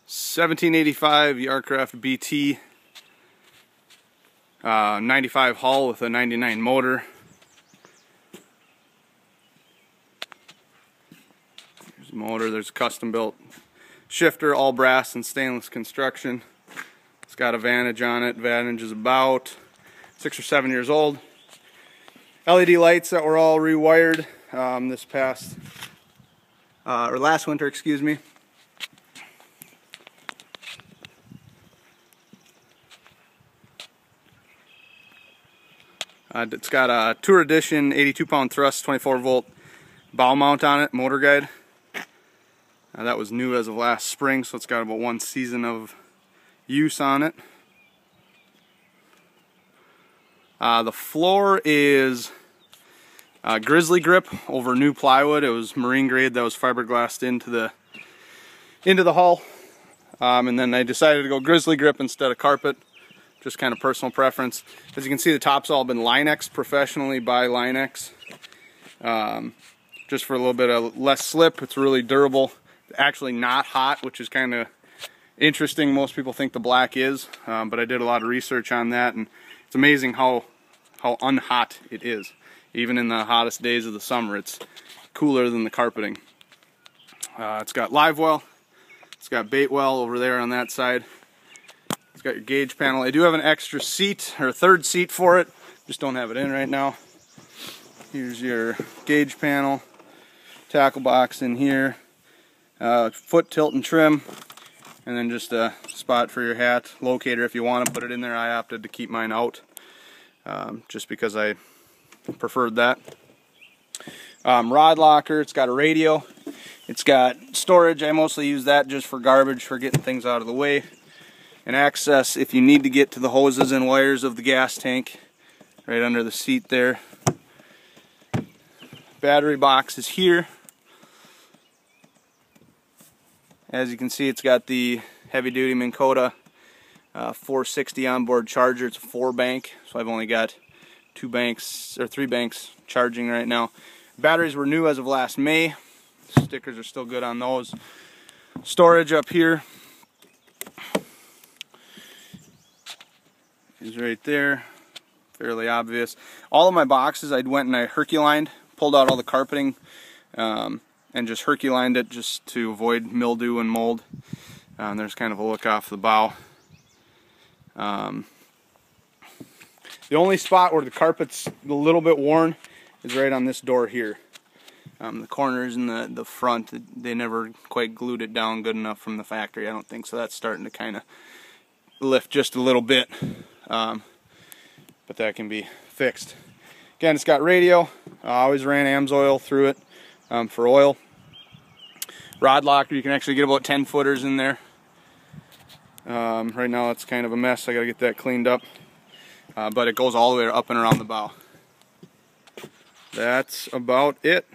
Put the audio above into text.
1785 Yar Craft BT, 95 hull with a 99 motor. There's a motor, there's a custom built shifter, all brass and stainless construction. It's got a Vantage on it. Vantage is about 6 or 7 years old. LED lights that were all rewired this past, or last winter, excuse me. It's got a Tour Edition 82-pound thrust, 24-volt bow mount on it, motor guide. That was new as of last spring, so it's got about 1 season of use on it. The floor is grizzly grip over new plywood. It was marine grade that was fiberglassed into the hull, and then I decided to go grizzly grip instead of carpet. Just kind of personal preference. As you can see, the top's all been Line-X, professionally by Line-X. Just for a little bit of less slip. It's really durable. Actually not hot, which is kind of interesting. Most people think the black is, but I did a lot of research on that, and it's amazing how unhot it is. Even in the hottest days of the summer, it's cooler than the carpeting. It's got live well. It's got bait well over there on that side. It's got your gauge panel. I do have an extra seat, or a third seat for it. Just don't have it in right now. Here's your gauge panel. Tackle box in here. Foot tilt and trim. And then just a spot for your hat. Locator if you want to put it in there. I opted to keep mine out. Just because I preferred that. Rod locker. It's got a radio. It's got storage. I mostly use that just for garbage, for getting things out of the way. And access if you need to get to the hoses and wires of the gas tank, right under the seat there. Battery box is here. As you can see, it's got the heavy-duty Minn Kota 460 onboard charger. It's a 4-bank, so I've only got 2 banks or 3 banks charging right now. Batteries were new as of last May. Stickers are still good on those. Storage up here is right there, fairly obvious. All of my boxes I went and I Herculined, pulled out all the carpeting and just Herculined it just to avoid mildew and mold. There's kind of a look off the bow. The only spot where the carpet's a little bit worn is right on this door here. The corners and the front, they never quite glued it down good enough from the factory, I don't think, so that's starting to kind of lift just a little bit. But that can be fixed. Again, it's got radio. I always ran AMSOIL through it for oil. Rod locker, you can actually get about 10 footers in there. Right now it's kind of a mess. I gotta get that cleaned up. But it goes all the way up and around the bow. That's about it.